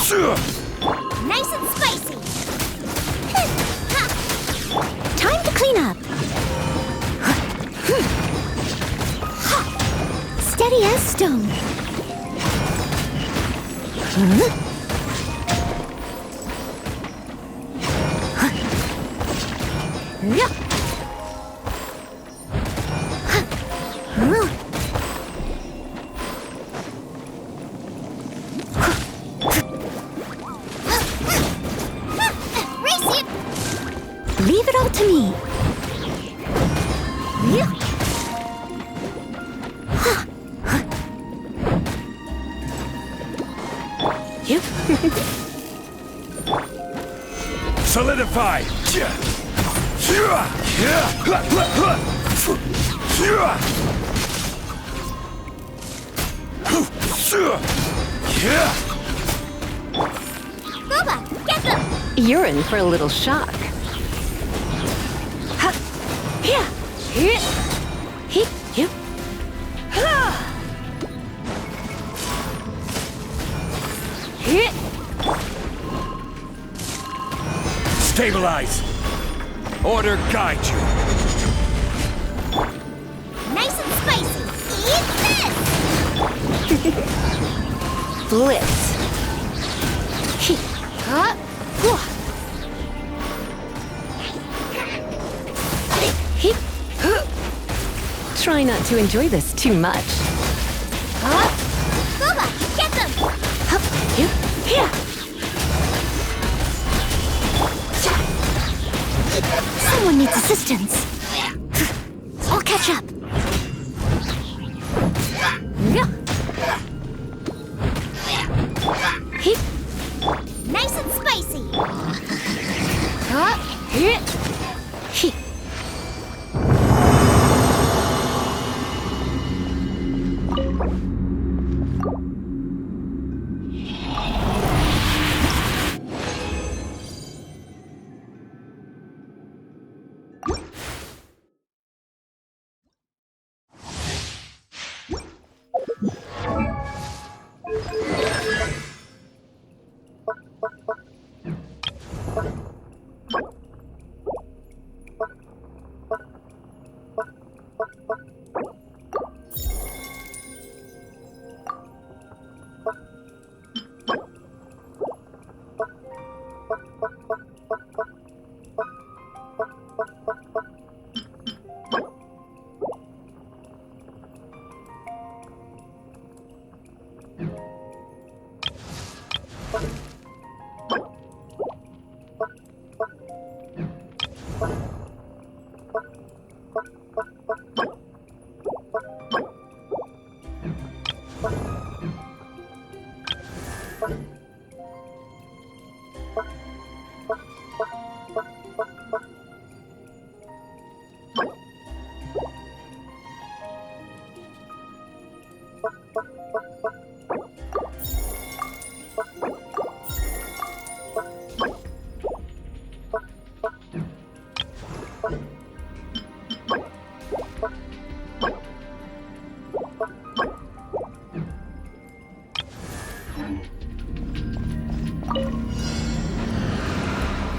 Nice and spicy. Time to clean up. Steady as stone. Leave it all to me. Solidify. Boba, get them! You're in for a little shock. Stabilize. Order guide you. Nice and spicy. Eat this! Blitz. Try not to enjoy this too much. Boba, get them! Someone needs assistance. I'll catch up. Nice and spicy.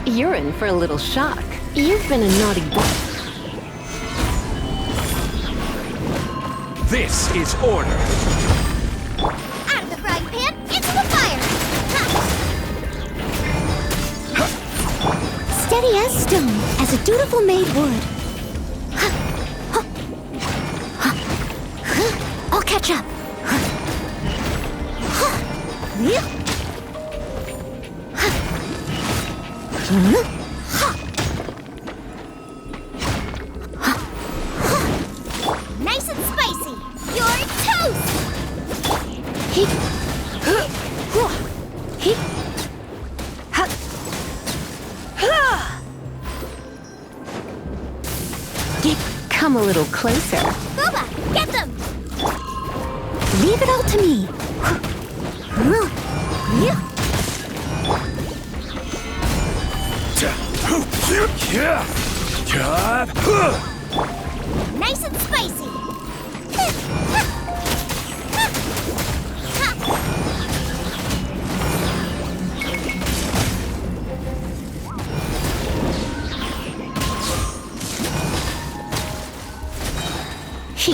You're in for a little shock. You've been a naughty boy. This is order. Out of the frying pan, into the fire! Steady as stone, as a dutiful maid would. I'll catch up. Nice and spicy. You're toast. Come a little closer. Boba, get them. Leave it all to me. Nice and spicy.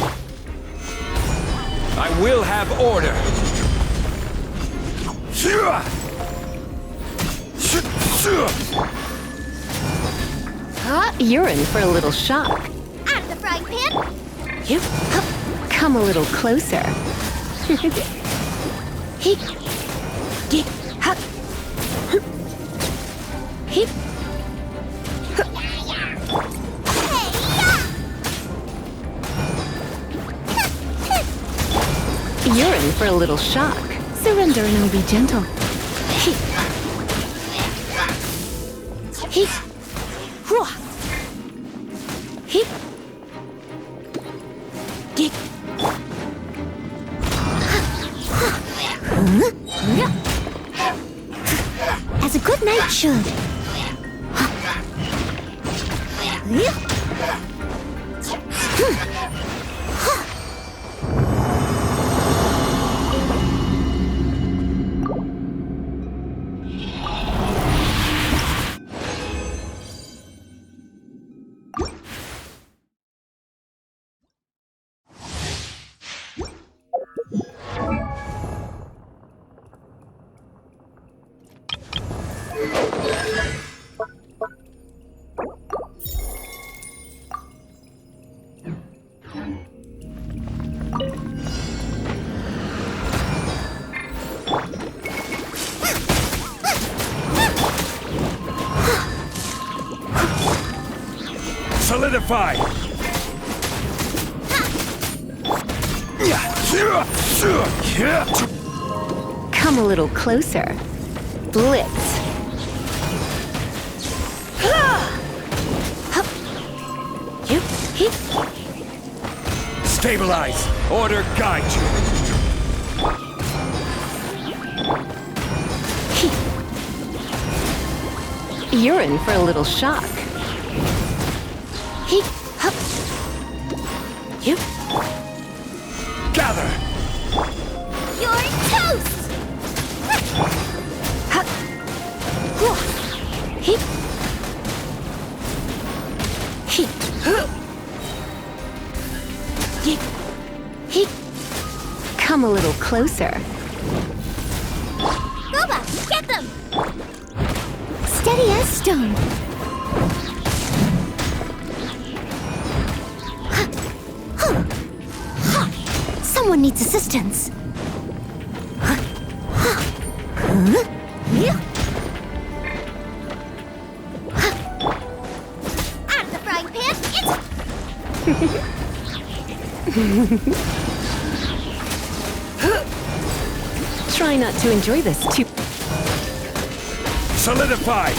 I will have order. You're in for a little shock. Out of the frying pan. Yep. Come a little closer. You're in for a little shock. Surrender and I'll be gentle. As a good knight should. Solidify! Come a little closer. Blitz. Stabilize! Order guide you! You're in for a little shock. Gather! You're toast! Come a little closer. Boba, get them! Steady as stone. Someone needs assistance. Out of the frying pan, Try not to enjoy this too. Solidify!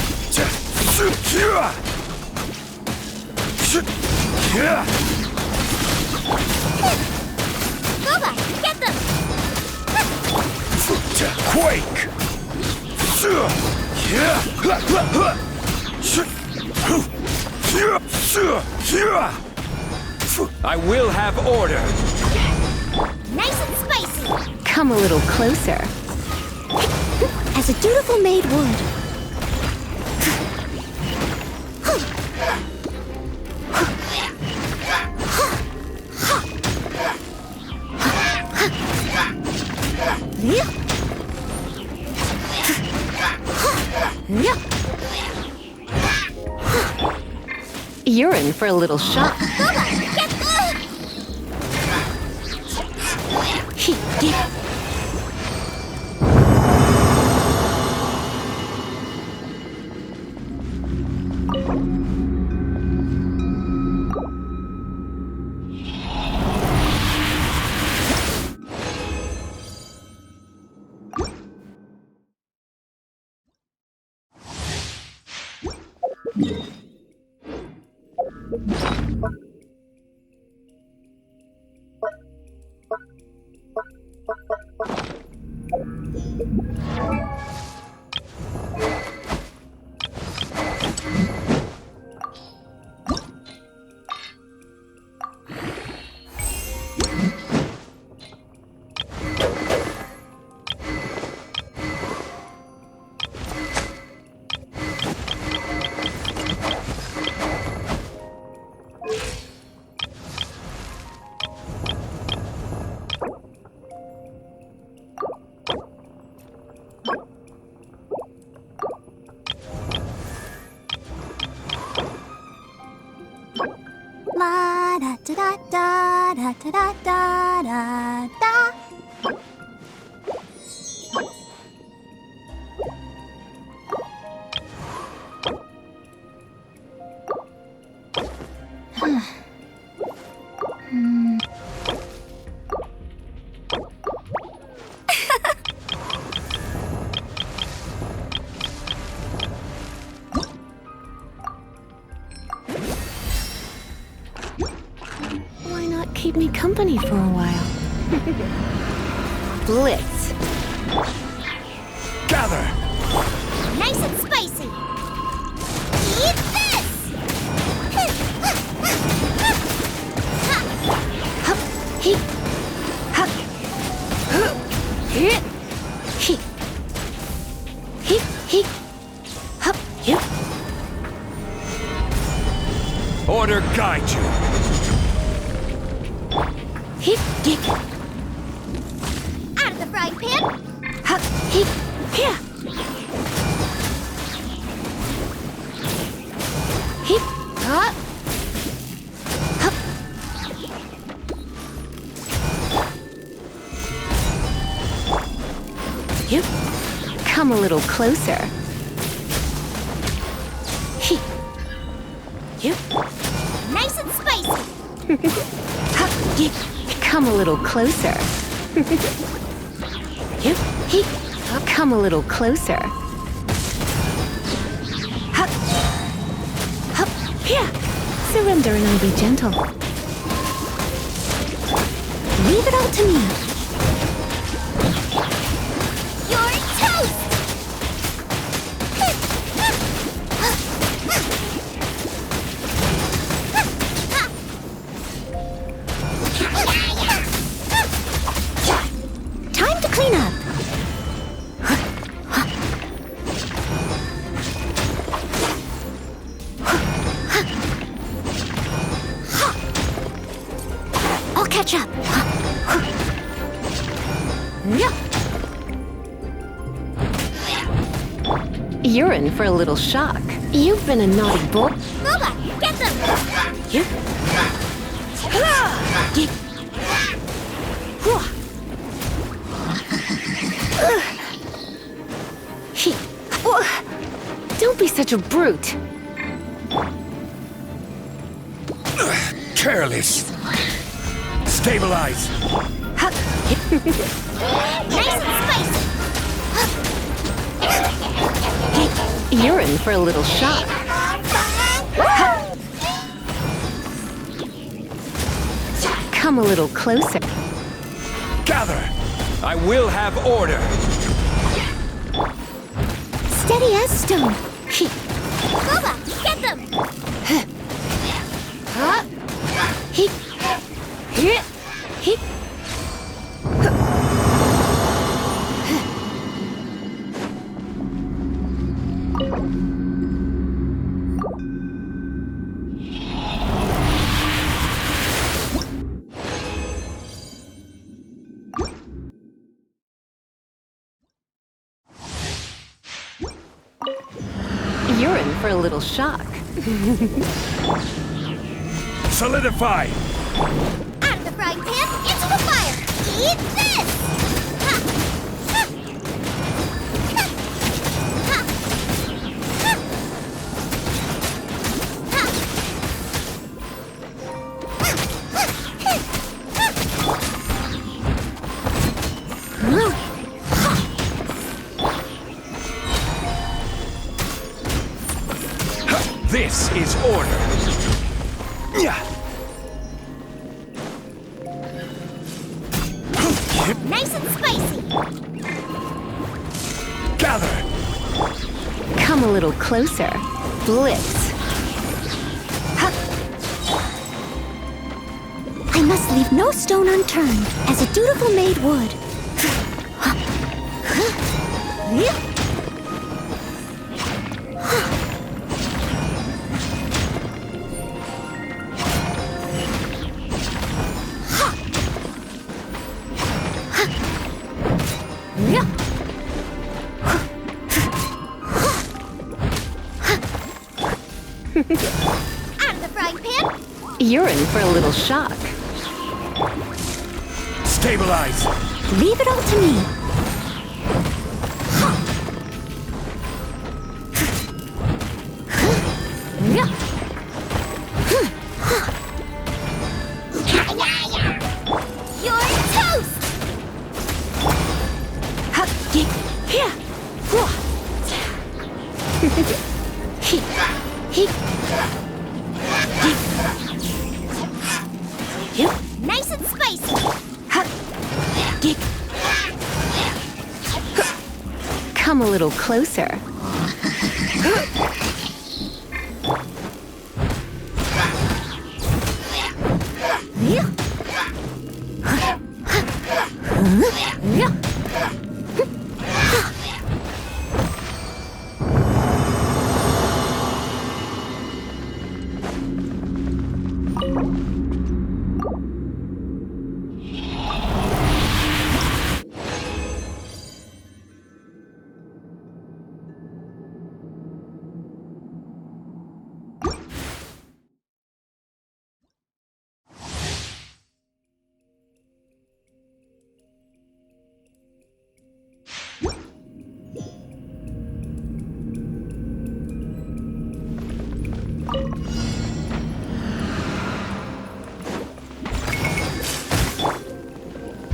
Boba, get them! Quake! I will have order! Nice and spicy! Come a little closer. As a dutiful maid would. You're in for a little shock. da da da da da da da. Why not keep me company for a while? Blitz. Gather! Nice and spicy. Eat this. Hup, he, hup, he, hup, you. Order guide you. He, Out of the frying pan. hup, he, here. He, hup, hup. You come a little closer. He, you. Nice and spicy. Hup, you come a little closer. You, he, come a little closer. Hup, hup, here. Surrender and I'll be gentle. Leave it all to me. You're toast. Time to clean up. I'll catch up. You're in for a little shock. You've been a naughty boy. Boba, get them. You. He. Don't be such a brute. Careless. Stabilize. Nice and spicy. You're in for a little shock. Come a little closer. Gather! I will have order. Steady as stone. Boba, get them. He. He. You're in for a little shock. Solidify! Out of the frying pan, into the fire. Eat this. This is order. Nice and spicy. Gather! Come a little closer. Blitz. I must leave no stone unturned, as a dutiful maid would. You're in for a little shock. Stabilize. Leave it all to me. You're toast! Nice and spicy! Come a little closer.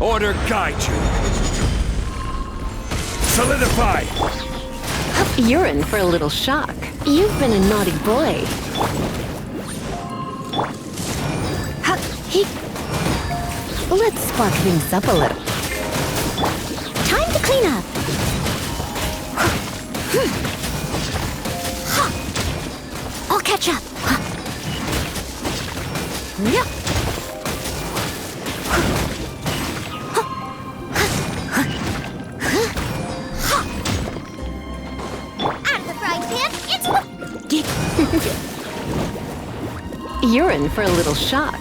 Order guide you. Solidify. You're in for a little shock. You've been a naughty boy. Let's spark things up a little. Time to clean up. I'll catch up. Out of the frying pan, into the... You're in for a little shock.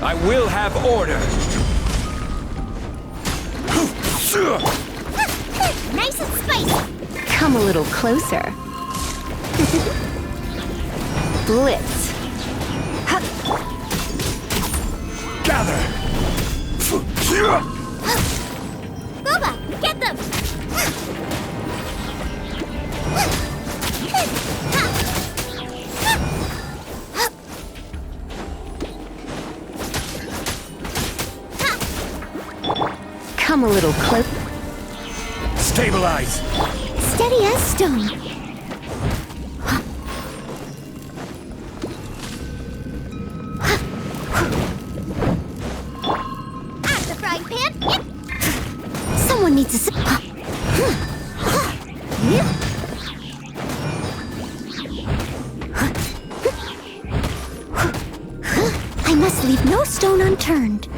I will have order. Nice and spicy! Come a little closer. Blitz. Gather. Booba, get them! Come a little close. Stabilize. Steady as stone. Out of the frying pan, Someone needs to I must leave no stone unturned.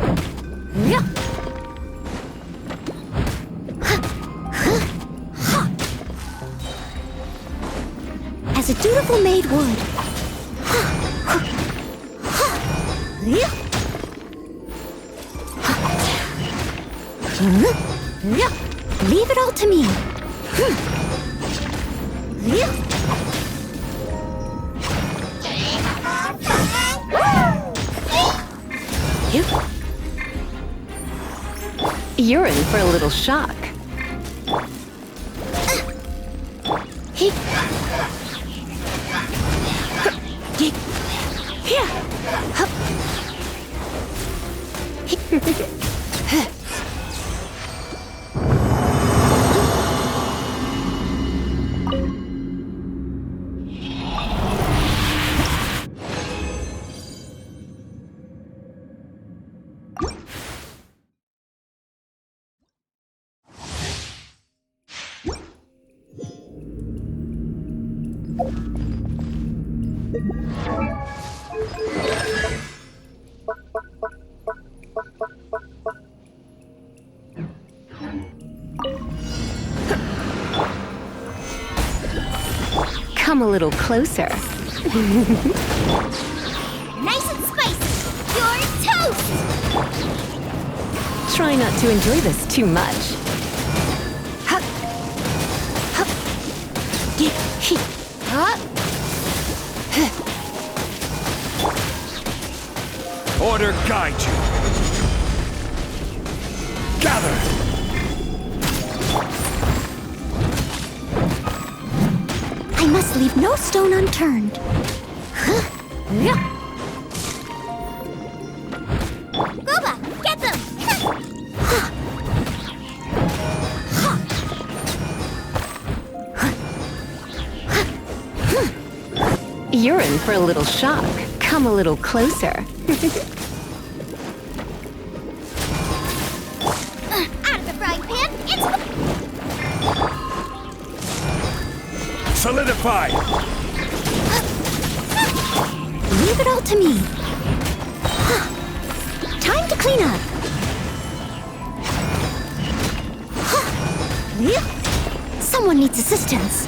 As a dutiful maid would. Leave it all to me. You're in for a little shock. Come a little closer. nice and spicy! You're Try not to enjoy this too much. Order guide you. Gather. I must leave no stone unturned. Booba, get them! You're in for a little shock. Come a little closer. Out of the frying pan, into the... Solidify. Leave it all to me. Time to clean up. Someone needs assistance.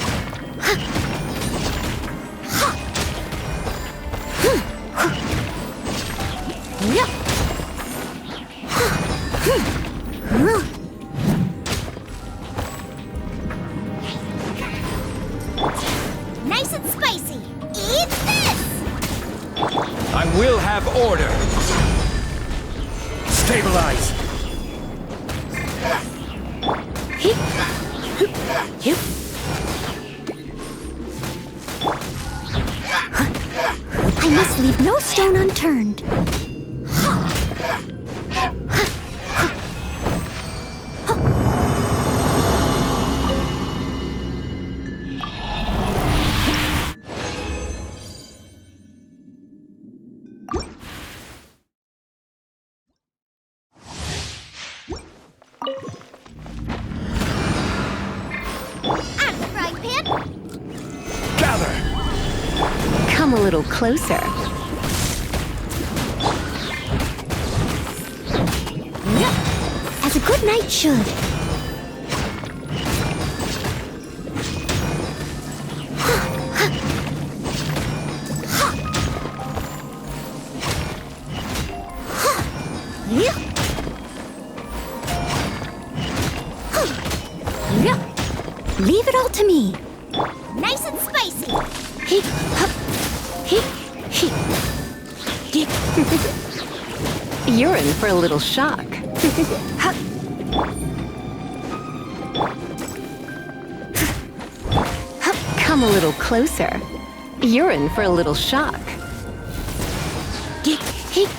Nice and spicy. Eat this! I will have order. Stabilize. I must leave no stone unturned. Out of the frying pan, Gather. Come a little closer. As a good knight should. Leave it all to me. nice and spicy. Heep, hup, heep, heep. You're in for a little shock. Hup. Come a little closer. You're in for a little shock. Heep, heep.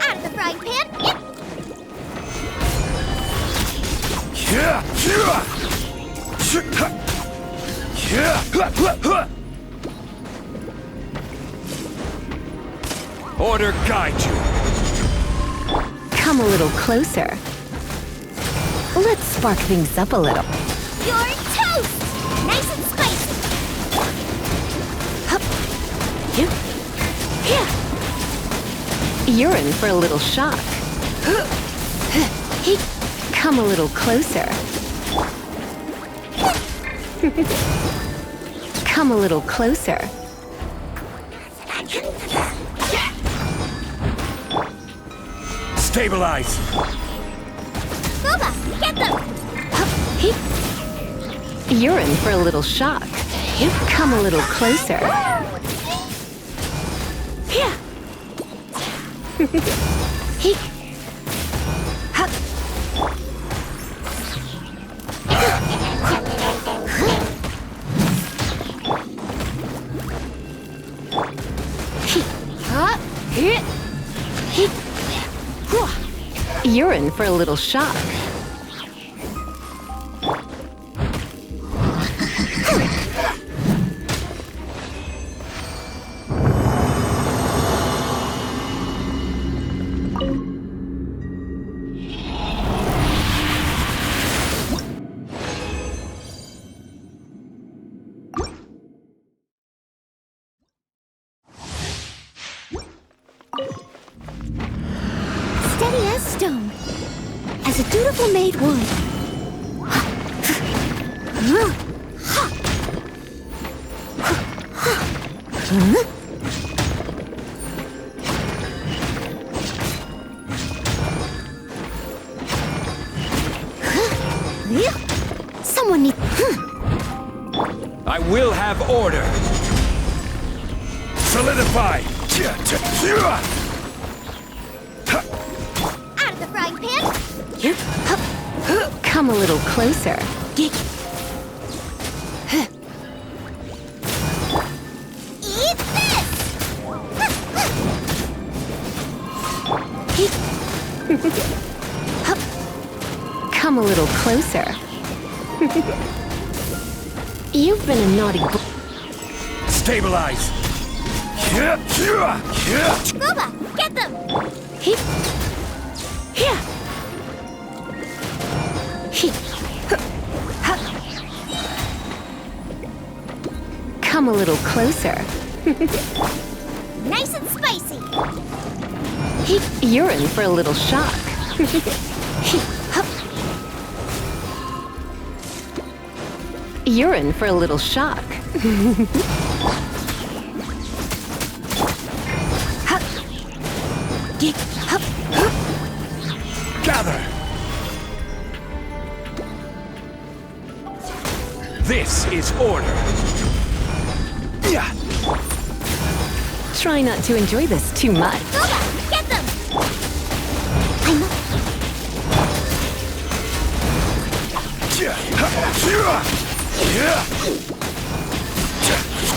Out of the frying pan, Order guide you. Come a little closer. Let's spark things up a little. you're toast! Nice and spicy. Hup. Here. Here. You're in for a little shock. Heep. Come a little closer. Come a little closer. Stabilize. Booba, get them! Hup. Heep. You're in for a little shock. Come a little closer. Here. Heep. Hup. Heep. Hup. Here. Heep. You're in for a little shock. Steady as stone, as a dutiful maid would. order. Solidify. Out of the frying pan. Come a little closer. Eat this! Come a little closer. You've been a naughty boy. Stabilize. Groba, get them! Come a little closer. Nice and spicy! You're in for a little shock. You're in for a little shock. Gather. This is order. Try not to enjoy this too much. Groba, get them!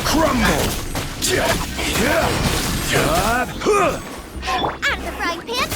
Crumble. Out of the frying pan.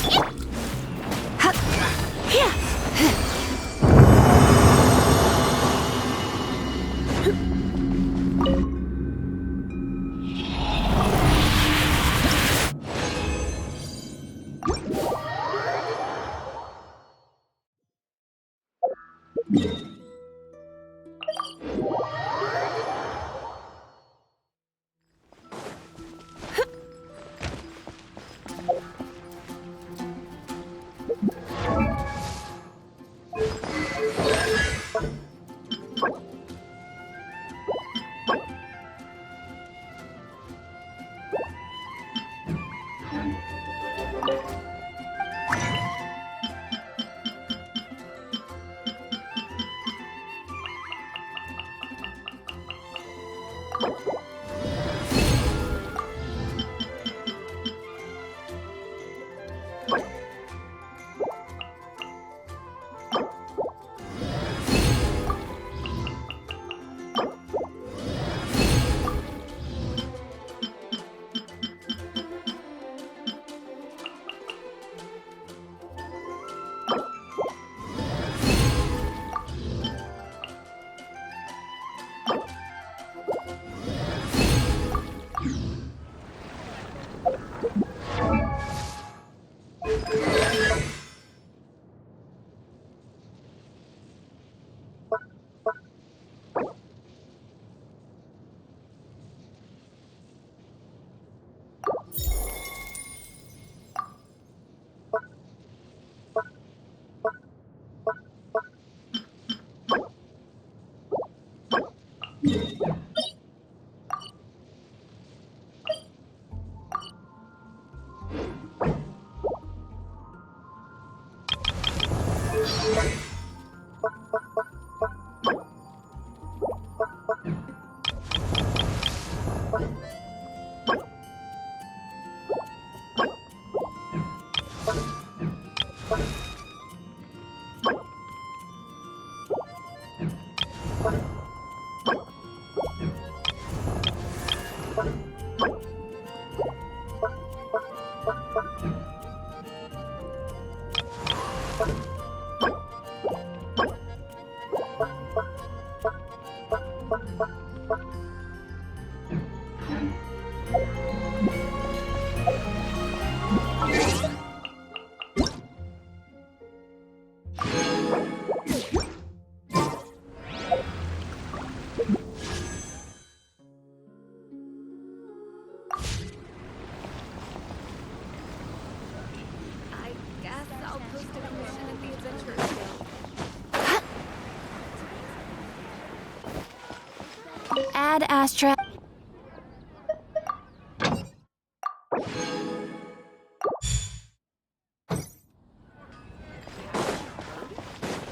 Add Astra.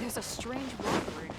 There's a strange robbery.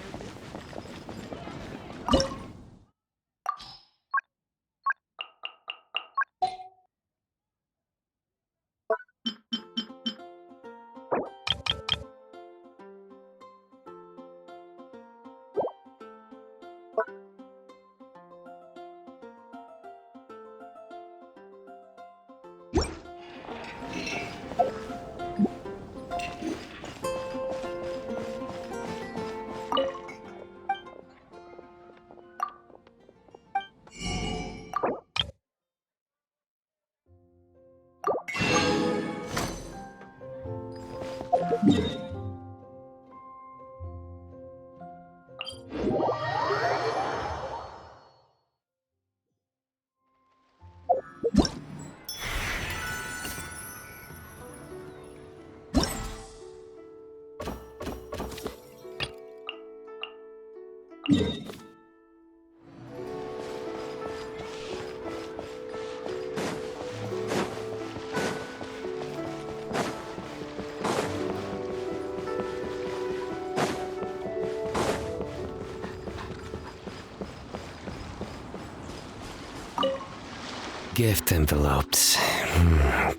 Gift envelopes.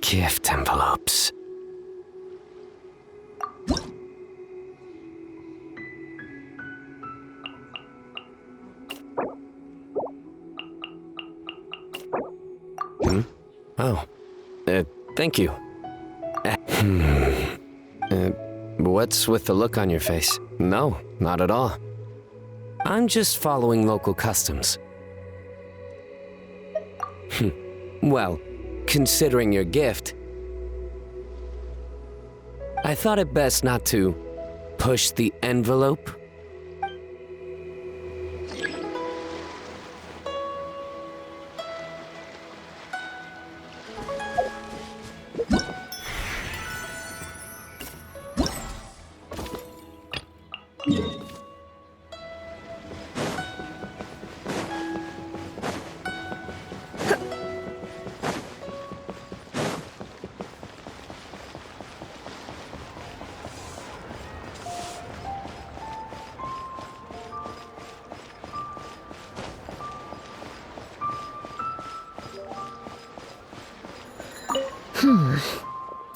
Gift envelopes. Oh. Thank you. What's with the look on your face? No, not at all. I'm just following local customs. Well, considering your gift, I thought it best not to push the envelope.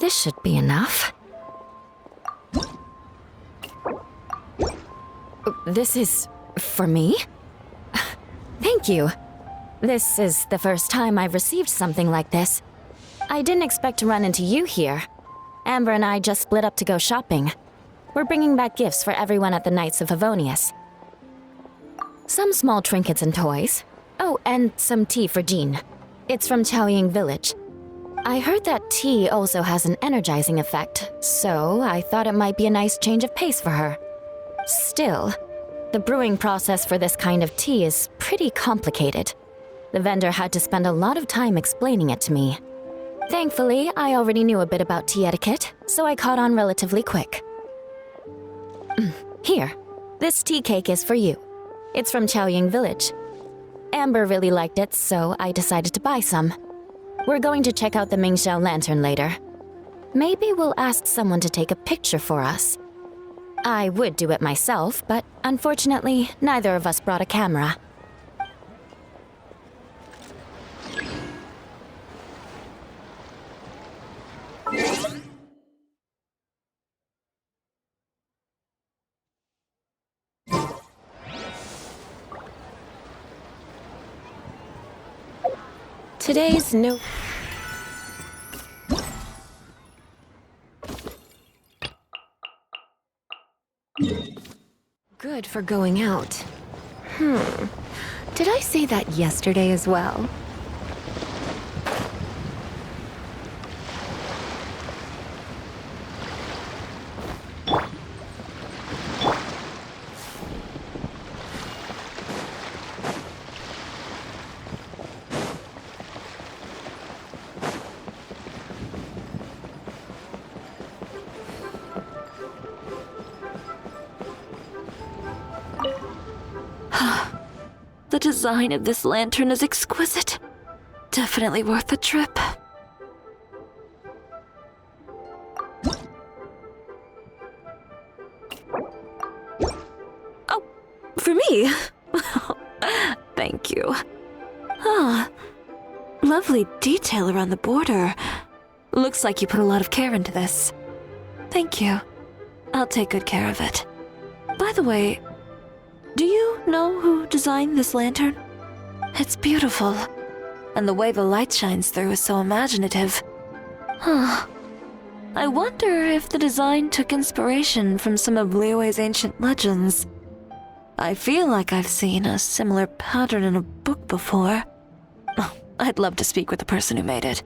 This should be enough. This is for me? Thank you. This is the first time I've received something like this. I didn't expect to run into you here. Amber and I just split up to go shopping. We're bringing back gifts for everyone at the Knights of Favonius. Some small trinkets and toys. Oh, and some tea for Jean. It's from Chaoying Village. I heard that tea also has an energizing effect, so I thought it might be a nice change of pace for her. Still, the brewing process for this kind of tea is pretty complicated. The vendor had to spend a lot of time explaining it to me. Thankfully, I already knew a bit about tea etiquette, so I caught on relatively quick. Here, this tea cake is for you. It's from Chaoying Village. Amber really liked it, so I decided to buy some. We're going to check out the Mingxiao lantern later. Maybe we'll ask someone to take a picture for us. I would do it myself, but unfortunately, neither of us brought a camera. Today's no... Good for going out. Did I say that yesterday as well? The design of this lantern is exquisite. Definitely worth the trip. Oh, for me? Thank you. Ah, lovely detail around the border. Looks like you put a lot of care into this. Thank you. I'll take good care of it. By the way, do you know who designed this lantern? It's beautiful, and the way the light shines through is so imaginative. I wonder if the design took inspiration from some of Liyue's ancient legends. I feel like I've seen a similar pattern in a book before. Oh, I'd love to speak with the person who made it.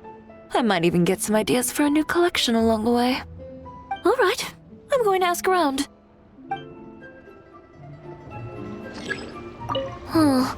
I might even get some ideas for a new collection along the way. All right, I'm going to ask around. Huh.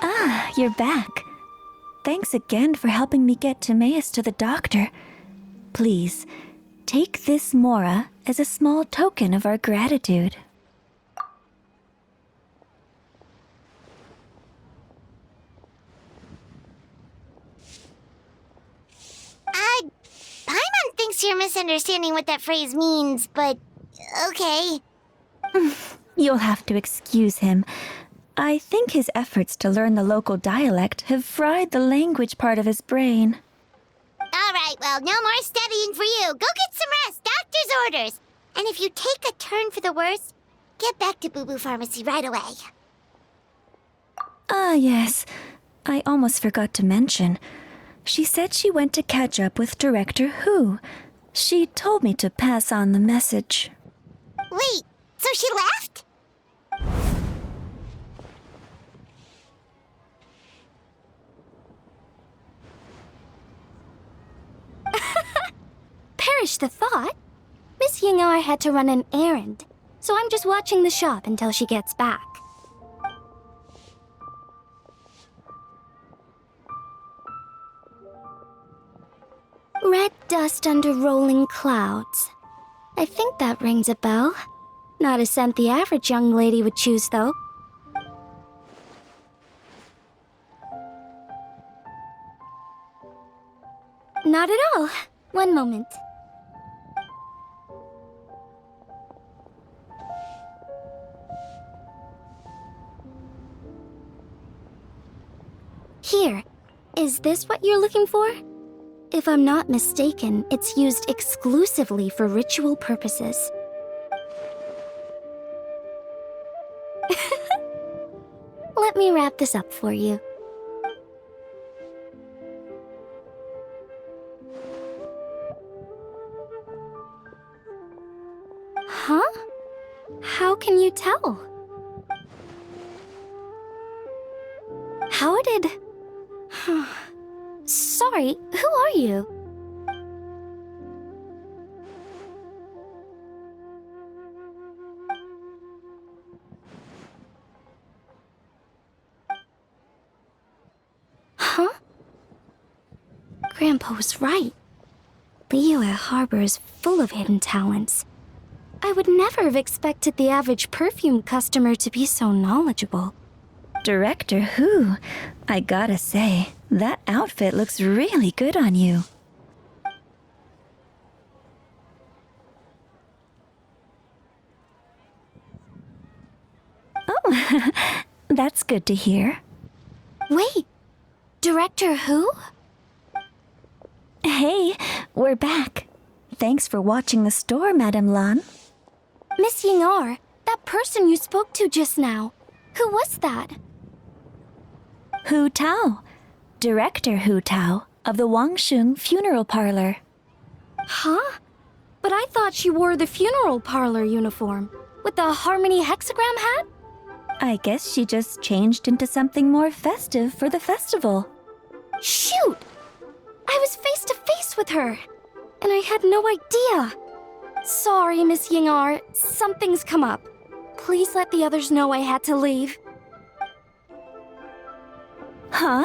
Ah, you're back. Thanks again for helping me get Timaeus to the doctor. Please, take this Mora as a small token of our gratitude. Paimon thinks you're misunderstanding what that phrase means, but okay. You'll have to excuse him. I think his efforts to learn the local dialect have fried the language part of his brain. All right, well, no more studying for you. Go get some rest. Doctor's orders. And if you take a turn for the worse, get back to Boo Boo Pharmacy right away. Ah, yes. I almost forgot to mention. She said she went to catch up with Director Hu. She told me to pass on the message. Wait, so she left? Perish the thought. Miss Ying'ar had to run an errand, so I'm just watching the shop until she gets back. Red dust under rolling clouds. I think that rings a bell. Not a scent the average young lady would choose, though. Not at all. One moment. Here. Is this what you're looking for? If I'm not mistaken, it's used exclusively for ritual purposes. Let me wrap this up for you. you tell? How did... Sorry, who are you? Huh? Grandpa was right. Leo at Harbor is full of hidden talents. I would never have expected the average perfume customer to be so knowledgeable. Director Who? I gotta say, that outfit looks really good on you. Oh, that's good to hear. Wait, Director Who? Hey, we're back. Thanks for watching the store, Madame Lan. Miss Ying-ar, that person you spoke to just now. Who was that? Hu Tao, Director Hu Tao of the Wangsheng Funeral Parlor. Huh? But I thought she wore the funeral parlor uniform with the Harmony hexagram hat? I guess she just changed into something more festive for the festival. Shoot! I was face to face with her, and I had no idea. Sorry, Miss Ying-ar, something's come up. Please let the others know I had to leave. Huh?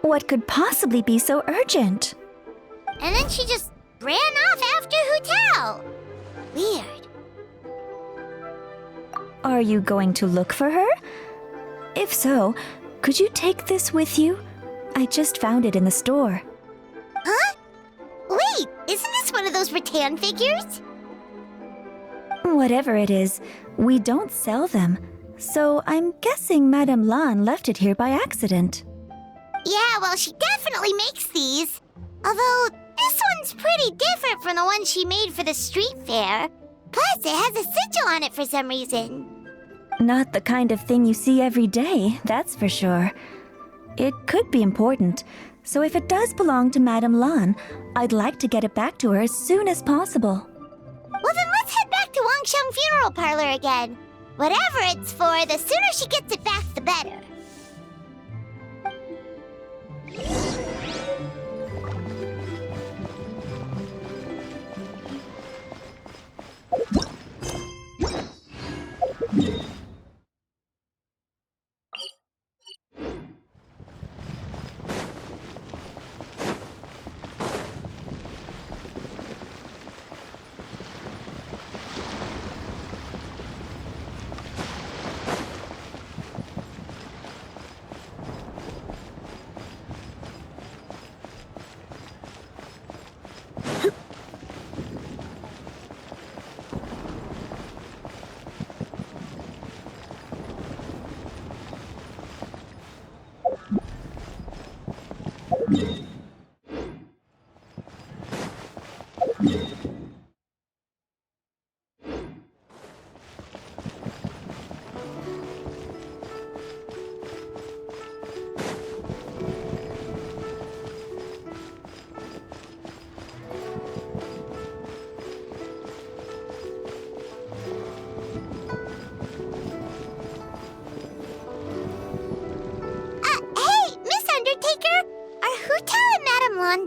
What could possibly be so urgent? And then she just ran off after Hu Tao. Weird. Are you going to look for her? If so, could you take this with you? I just found it in the store. Huh? Wait, isn't this one of those rattan figures? Whatever it is, we don't sell them. So I'm guessing Madame Lan left it here by accident. Yeah, well, she definitely makes these. Although, this one's pretty different from the one she made for the street fair. Plus, it has a sigil on it for some reason. Not the kind of thing you see every day, that's for sure. It could be important, so if it does belong to Madame Lan, I'd like to get it back to her as soon as possible. Well, then let's head back to Wangsheng Funeral Parlor again. Whatever it's for, the sooner she gets it back, the better.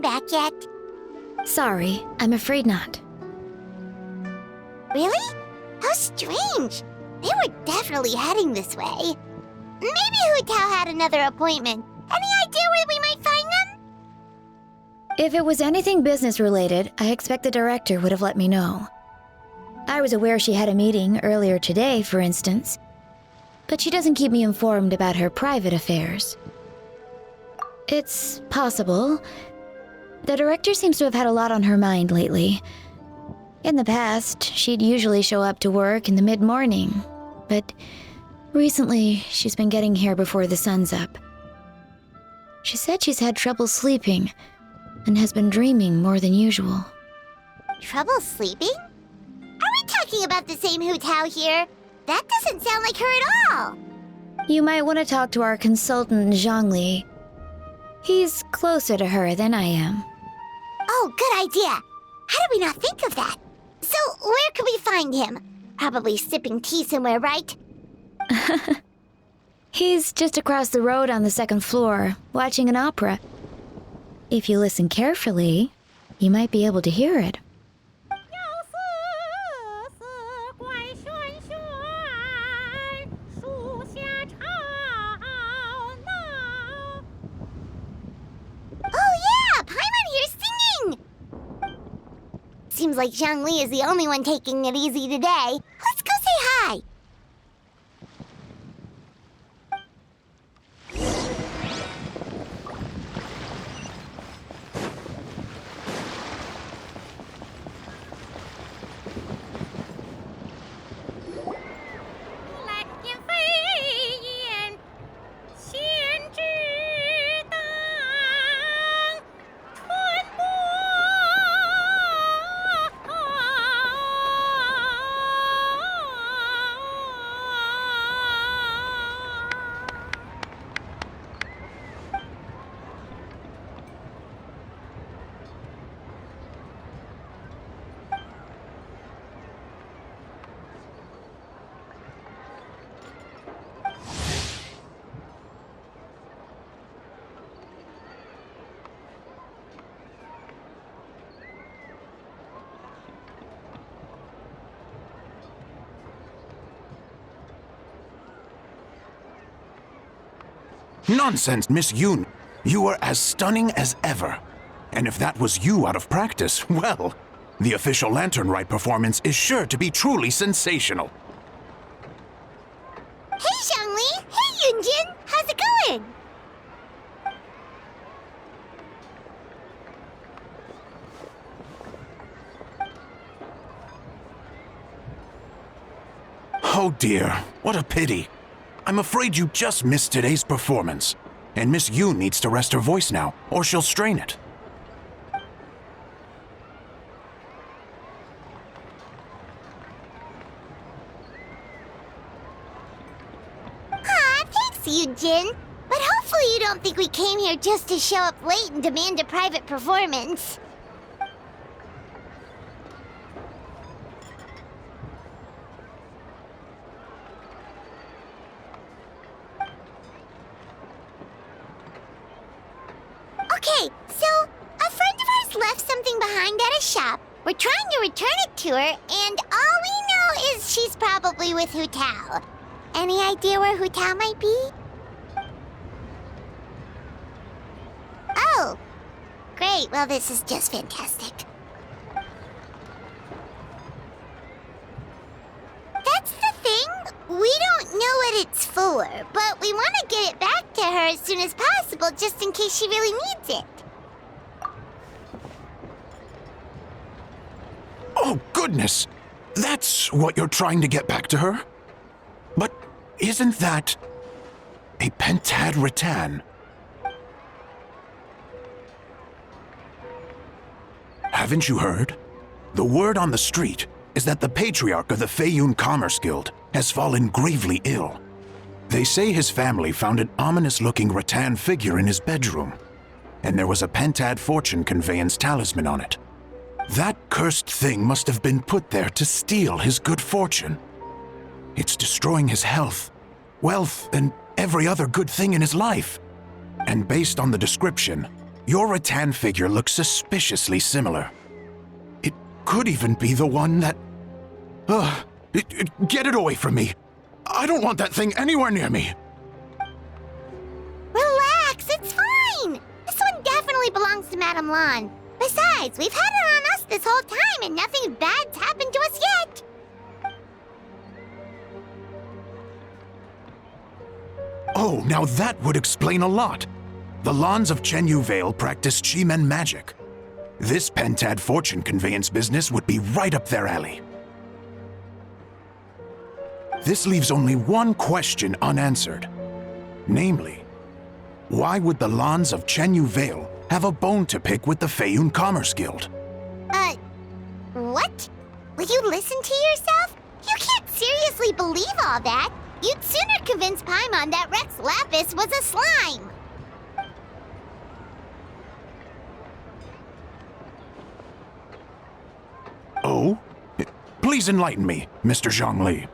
Back yet? Sorry, I'm afraid not. Really? How strange. They were definitely heading this way. Maybe Hu Tao had another appointment. Any idea where we might find them? If it was anything business related, I expect the director would have let me know. I was aware she had a meeting earlier today, for instance, but she doesn't keep me informed about her private affairs. It's possible. The director seems to have had a lot on her mind lately. In the past, she'd usually show up to work in the mid-morning, but recently she's been getting here before the sun's up. She said she's had trouble sleeping and has been dreaming more than usual. Trouble sleeping? Are we talking about the same Hu Tao here? That doesn't sound like her at all. You might want to talk to our consultant, Zhongli. He's closer to her than I am. Oh, good idea. How did we not think of that? So, where could we find him? Probably sipping tea somewhere, right? He's just across the road on the second floor, watching an opera. If you listen carefully, you might be able to hear it. Oh yeah, Paimon here's singing! Seems like Zhangli is the only one taking it easy today. Let's go say hi! Nonsense, Miss Yoon. You are as stunning as ever. And if that was you out of practice, well, the official Lantern Rite performance is sure to be truly sensational. Hey, Zhangli! Hey, Yunjin! How's it going? Oh dear, what a pity. I'm afraid you just missed today's performance. And Miss Yoon needs to rest her voice now, or she'll strain it. Aw, thanks, Yunjin. But hopefully you don't think we came here just to show up late and demand a private performance. Okay, so a friend of ours left something behind at a shop. We're trying to return it to her, and all we know is she's probably with Hu Tao. Any idea where Hu Tao might be? Oh, great. Well, this is just fantastic. That's the thing. We don't know what it's for, but we want to get it back to her as soon as possible just in case she really needs it. Oh, goodness! That's what you're trying to get back to her? But isn't that a pentad rattan? Haven't you heard? The word on the street is that the patriarch of the Feiyun Commerce Guild has fallen gravely ill. They say his family found an ominous-looking rattan figure in his bedroom, and there was a pentad fortune conveyance talisman on it. That cursed thing must have been put there to steal his good fortune. It's destroying his health, wealth, and every other good thing in his life. And based on the description, your rattan figure looks suspiciously similar. It could even be the one that... get it away from me! I don't want that thing anywhere near me! Relax, it's fine! This one definitely belongs to Madame Lan. Besides, we've had it on us this whole time and nothing bad's happened to us yet! Oh, now that would explain a lot. The Lans of Chenyu Vale practice Chi-Men magic. This pentad fortune conveyance business would be right up their alley. This leaves only one question unanswered. Namely, why would the Lans of Chenyu Vale have a bone to pick with the Feiyun Commerce Guild? What? Will you listen to yourself? You can't seriously believe all that. You'd sooner convince Paimon that Rex Lapis was a slime. Oh? Please enlighten me, Mr. Zhongli.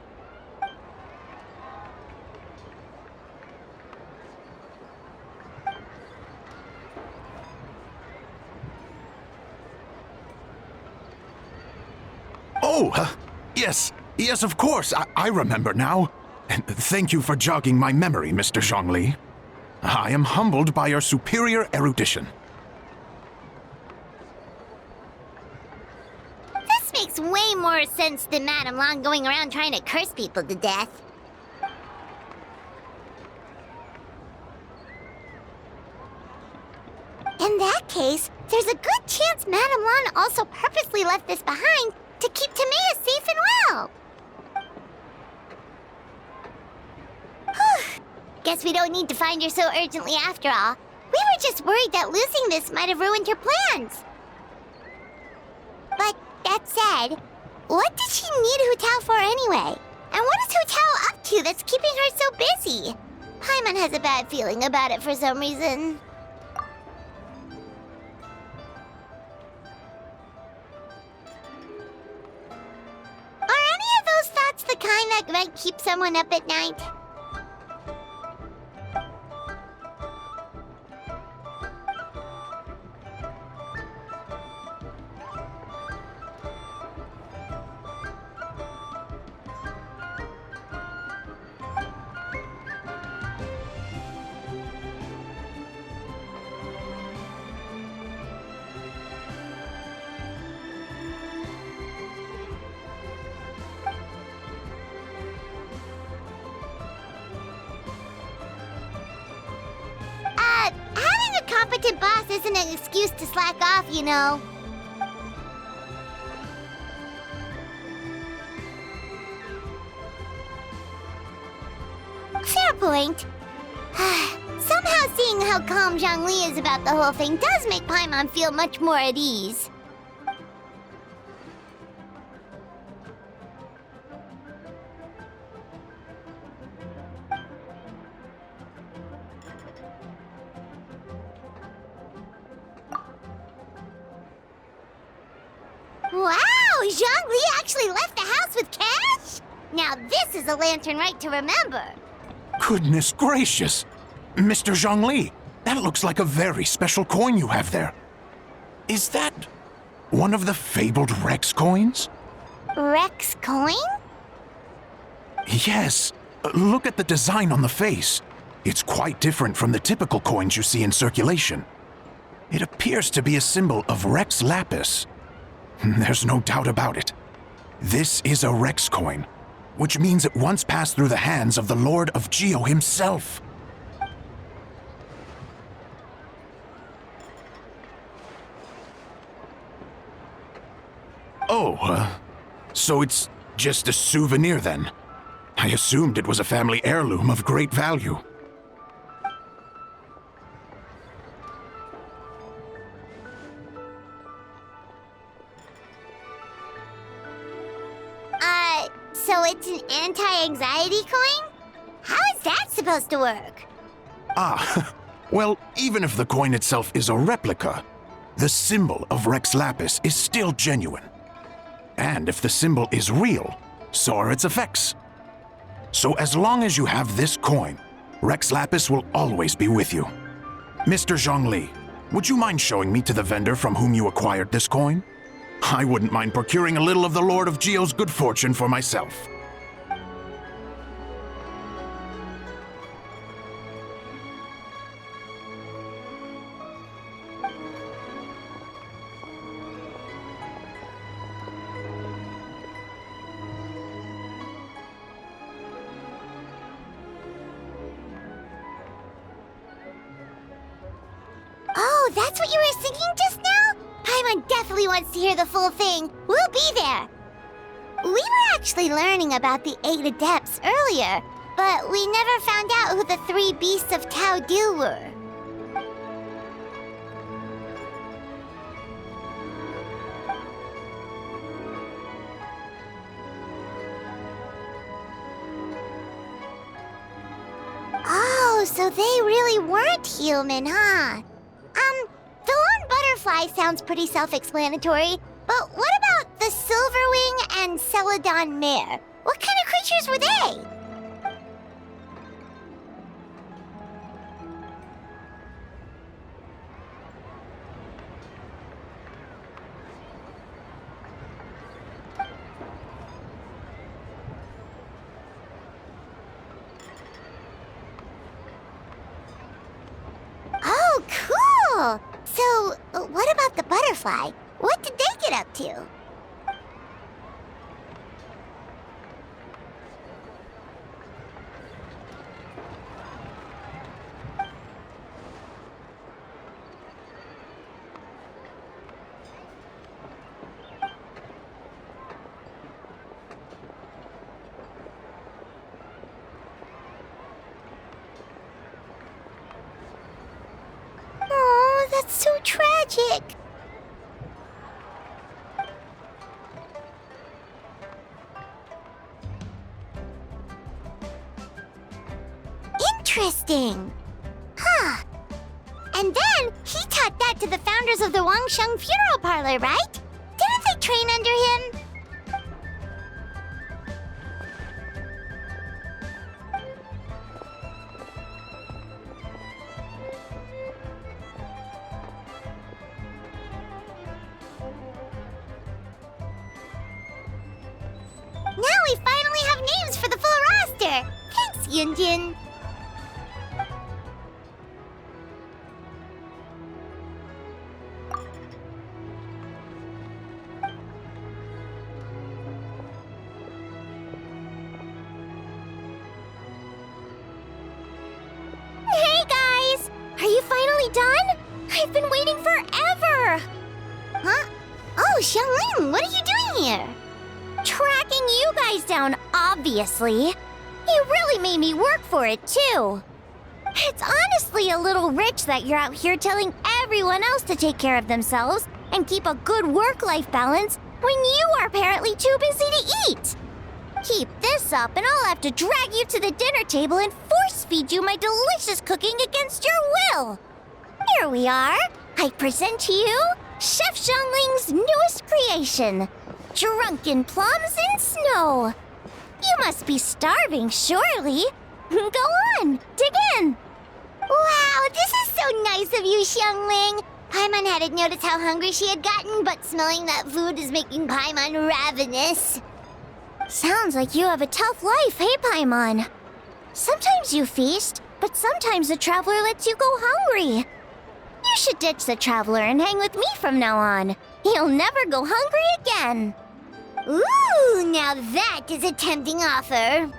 Oh, yes, of course. I remember now. Thank you for jogging my memory, Mr. Zhongli. I am humbled by your superior erudition. This makes way more sense than Madame Long going around trying to curse people to death. In that case, there's a good chance Madame Long also purposely left this behind to keep Tamea safe and well. Whew. Guess we don't need to find her so urgently after all. We were just worried that losing this might have ruined her plans. But that said, what did she need Hu Tao for anyway? And what is Hu Tao up to that's keeping her so busy? Paimon has a bad feeling about it for some reason. Are any of those thoughts the kind that might keep someone up at night? Having a competent boss isn't an excuse to slack off, you know. Fair point. Somehow seeing how calm Zhongli is about the whole thing does make Paimon feel much more at ease. Wow! Zhongli actually left the house with cash? Now this is a lantern right to remember. Goodness gracious! Mr. Zhongli, that looks like a very special coin you have there. Is that one of the fabled Rex coins? Rex coin? Yes. Look at the design on the face. It's quite different from the typical coins you see in circulation. It appears to be a symbol of Rex Lapis. There's no doubt about it. This is a Rex coin, which means it once passed through the hands of the Lord of Geo himself. Oh, so it's just a souvenir then? I assumed it was a family heirloom of great value. So it's an anti-anxiety coin? How is that supposed to work? Well, even if the coin itself is a replica, the symbol of Rex Lapis is still genuine. And if the symbol is real, so are its effects. So as long as you have this coin, Rex Lapis will always be with you. Mr. Zhongli, would you mind showing me to the vendor from whom you acquired this coin? I wouldn't mind procuring a little of the Lord of Geo's good fortune for myself. Oh, that's what you were singing just now? Paimon definitely wants to hear the full thing. We'll be there. We were actually learning about the 8 Adepts earlier, but we never found out who the 3 Beasts of Tao Du were. Oh, so they really weren't human, huh? The lone butterfly sounds pretty self-explanatory, but what about the Silverwing and Celadon Mare. What kind of creatures were they? Oh, cool! So, what about the butterfly? What did they get up to? Oh, that's so tragic. Interesting. Huh. And then he taught that to the founders of the Wangsheng Funeral Parlor, right? Didn't they train under him? Now we finally have names for the full roster! Thanks, Yunjin! Hey guys! Are you finally done? I've been waiting forever! Huh? Oh, Xiangling, what are you doing here? Tracking you guys down, obviously. You really made me work for it, too. It's honestly a little rich that you're out here telling everyone else to take care of themselves and keep a good work-life balance when you are apparently too busy to eat. Keep this up and I'll have to drag you to the dinner table and force-feed you my delicious cooking against your will. Here we are. I present to you Chef Xiangling's newest creation, Drunken Plums in Snow. You must be starving, surely. Go on, dig in. Wow, this is so nice of you, Xiangling. Paimon hadn't noticed how hungry she had gotten, but smelling that food is making Paimon ravenous. Sounds like you have a tough life, hey, Paimon? Sometimes you feast, but sometimes the traveler lets you go hungry. You should ditch the traveler and hang with me from now on. You'll never go hungry again. Ooh, now that is a tempting offer.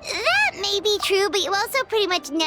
That may be true, but you also pretty much never